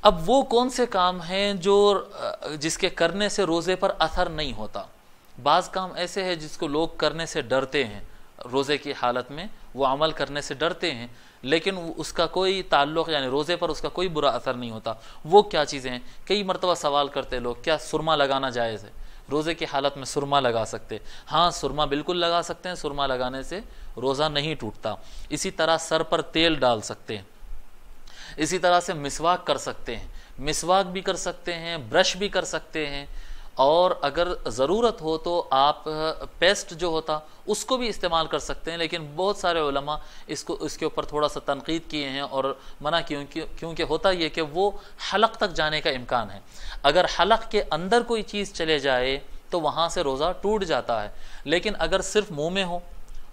अब वो कौन से काम हैं जो जिसके करने से रोज़े पर असर नहीं होता। बाज़ काम ऐसे हैं जिसको लोग करने से डरते हैं, रोज़े की हालत में वो अमल करने से डरते हैं, लेकिन उसका कोई ताल्लुक़ यानी रोज़े पर उसका कोई बुरा असर नहीं होता। वो क्या चीज़ें हैं? कई मरतबा सवाल करते लोग, क्या सुरमा लगाना जायज़ है? रोज़े की हालत में सुरमा लगा सकते? हाँ, सुरमा बिल्कुल लगा सकते हैं, सुरमा लगाने से रोज़ा नहीं टूटता। इसी तरह सर पर तेल डाल सकते हैं, इसी तरह से मिसवाक कर सकते हैं, मिसवाक भी कर सकते हैं, ब्रश भी कर सकते हैं, और अगर ज़रूरत हो तो आप पेस्ट जो होता उसको भी इस्तेमाल कर सकते हैं। लेकिन बहुत सारे उलमा इसके ऊपर थोड़ा सा तनकीद किए हैं और मना क्योंकि होता ये कि वो हलक तक जाने का इम्कान है। अगर हलक के अंदर कोई चीज़ चले जाए तो वहाँ से रोज़ा टूट जाता है। लेकिन अगर सिर्फ मुँह में हो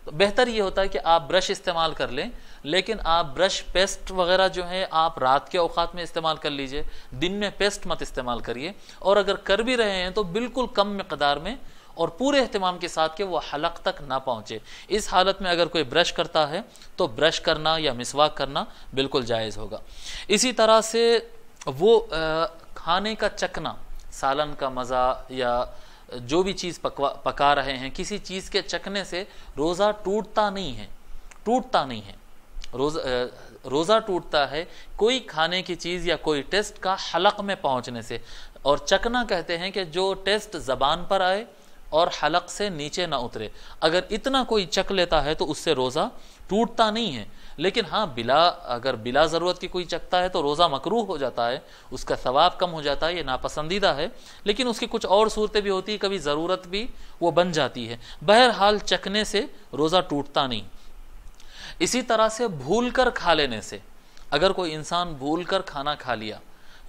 तो बेहतर ये होता है कि आप ब्रश इस्तेमाल कर लें, लेकिन आप ब्रश पेस्ट वगैरह जो है आप रात के औकात में इस्तेमाल कर लीजिए, दिन में पेस्ट मत इस्तेमाल करिए। और अगर कर भी रहे हैं तो बिल्कुल कम मिकदार में और पूरे एहतमाम के साथ कि वो हलक तक ना पहुँचे। इस हालत में अगर कोई ब्रश करता है तो ब्रश करना या मिसवाक करना बिल्कुल जायज़ होगा। इसी तरह से वो खाने का चखना, सालन का मज़ा या जो भी चीज़ पका रहे हैं, किसी चीज़ के चखने से रोज़ा टूटता नहीं है, टूटता नहीं है। रोज़ा टूटता है कोई खाने की चीज़ या कोई टेस्ट का हलक में पहुँचने से। और चखना कहते हैं कि जो टेस्ट ज़बान पर आए और हलक से नीचे ना उतरे। अगर इतना कोई चख लेता है तो उससे रोज़ा टूटता नहीं है। लेकिन हाँ, अगर बिला ज़रूरत की कोई चखता है तो रोज़ा मकरूह हो जाता है, उसका सवाब कम हो जाता है, ये नापसंदीदा है। लेकिन उसकी कुछ और सूरतें भी होती है, कभी ज़रूरत भी वो बन जाती है। बहरहाल चखने से रोज़ा टूटता नहीं। इसी तरह से भूल कर खा लेने से, अगर कोई इंसान भूल कर खाना खा लिया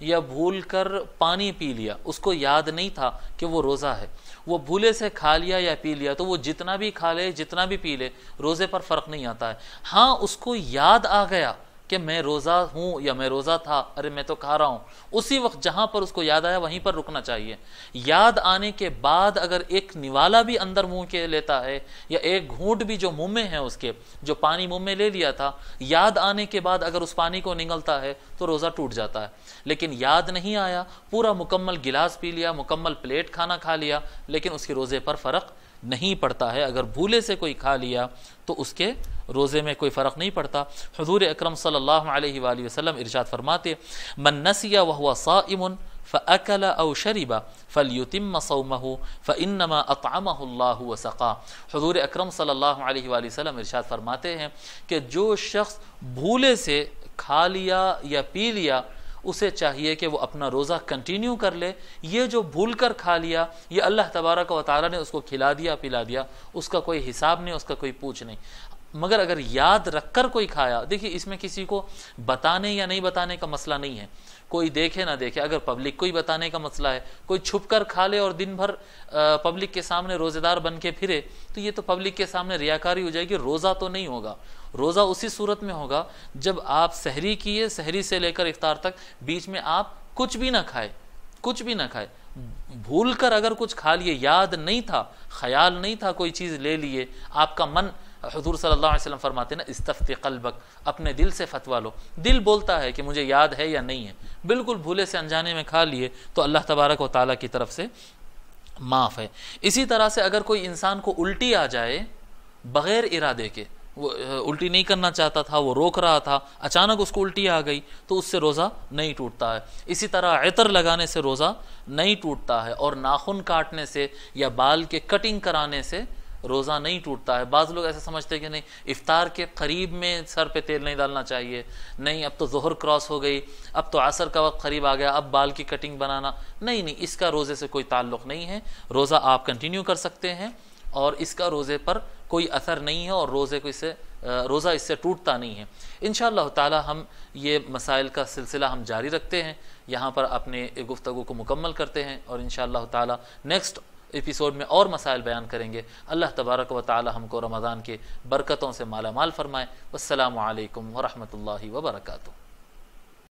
या भूल कर पानी पी लिया, उसको याद नहीं था कि वो रोज़ा है, वो भूले से खा लिया या पी लिया, तो वो जितना भी खा ले जितना भी पी ले रोज़े पर फ़र्क नहीं आता है। हाँ, उसको याद आ गया कि मैं रोज़ा हूँ या मैं रोज़ा था, अरे मैं तो खा रहा हूँ, उसी वक्त जहाँ पर उसको याद आया वहीं पर रुकना चाहिए। याद आने के बाद अगर एक निवाला भी अंदर मुंह के लेता है या एक घूंट भी जो मुंह में है उसके, जो पानी मुंह में ले लिया था, याद आने के बाद अगर उस पानी को निगलता है तो रोज़ा टूट जाता है। लेकिन याद नहीं आया, पूरा मुकम्मल गिलास पी लिया, मुकम्मल प्लेट खाना खा लिया, लेकिन उसके रोज़े पर फ़र्क नहीं पड़ता है। अगर भूले से कोई खा लिया तो उसके रोज़े में कोई फ़र्क नहीं पड़ता। हुज़ूर अकरम सल्लल्लाहु अलैहि वसल्लम इरशाद फरमाते, मन नसिया वहुवा साइमुन फ़अकल औ शरिबा फ़लयुतिम्म सौमहु फ़इन्नमा अतअमहुल्लाहु वसक़ा। हुज़ूर अकरम सल्लल्लाहु अलैहि वसल्लम इरशाद फरमाते हैं कि जो शख्स भूले से खा लिया या पी लिया, उसे चाहिए कि वो अपना रोज़ा कंटिन्यू कर ले। ये जो भूल कर खा लिया, ये अल्लाह तबारक व तआला ने उसको खिला दिया पिला दिया, उसका कोई हिसाब नहीं, उसका कोई पूछ नहीं। मगर अगर याद रखकर कोई खाया, देखिए इसमें किसी को बताने या नहीं बताने का मसला नहीं है, कोई देखे ना देखे, अगर पब्लिक को ही बताने का मसला है, कोई छुप कर खा ले और दिन भर पब्लिक के सामने रोज़ेदार बन के फिरे, तो ये तो पब्लिक के सामने रियाकारी हो जाएगी, रोज़ा तो नहीं होगा। रोज़ा उसी सूरत में होगा जब आप सहरी किए, सहरी से लेकर इफ्तार तक बीच में आप कुछ भी ना खाए, कुछ भी ना खाए। भूल कर अगर कुछ खा लिए, याद नहीं था, ख्याल नहीं था, कोई चीज़ ले लिए, आपका मन, हुज़ूर सल्लल्लाहु अलैहि वसल्लम फरमाते ना, इस्तफ्ति क़ल्बक, अपने दिल से फतवा लो। दिल बोलता है कि मुझे याद है या नहीं है। बिल्कुल भूले से अनजाने में खा लिए तो अल्लाह तबारक व तआला की तरफ से माफ़ है। इसी तरह से अगर कोई इंसान को उल्टी आ जाए बग़ैर इरादे के, वो उल्टी नहीं करना चाहता था, वो रोक रहा था, अचानक उसको उल्टी आ गई, तो उससे रोज़ा नहीं टूटता है। इसी तरह इतर लगाने से रोज़ा नहीं टूटता है, और नाखून काटने से या बाल के कटिंग कराने से रोज़ा नहीं टूटता है। बाज़ लोग ऐसे समझते हैं कि नहीं, इफ्तार के करीब में सर पे तेल नहीं डालना चाहिए, नहीं अब तो ज़ोहर क्रॉस हो गई, अब तो असर का वक्त करीब आ गया, अब बाल की कटिंग बनाना नहीं, नहीं, इसका रोज़े से कोई ताल्लुक़ नहीं है। रोज़ा आप कंटिन्यू कर सकते हैं और इसका रोज़े पर कोई असर नहीं है, और रोज़ा इससे टूटता नहीं है। इंशाअल्लाह ताला हम ये मसाइल का सिलसिला हम जारी रखते हैं, यहाँ पर अपने गुफ्तगू को मुकम्मल करते हैं, और इंशाअल्लाह ताला नेक्स्ट एपिसोड में और मसाइल बयान करेंगे। अल्लाह तबारक व तआला हमको रमज़ान के बरकतों से माला माल फरमाए। वस्सलामु अलैकुम व रहमतुल्लाहि व बरकातुहू।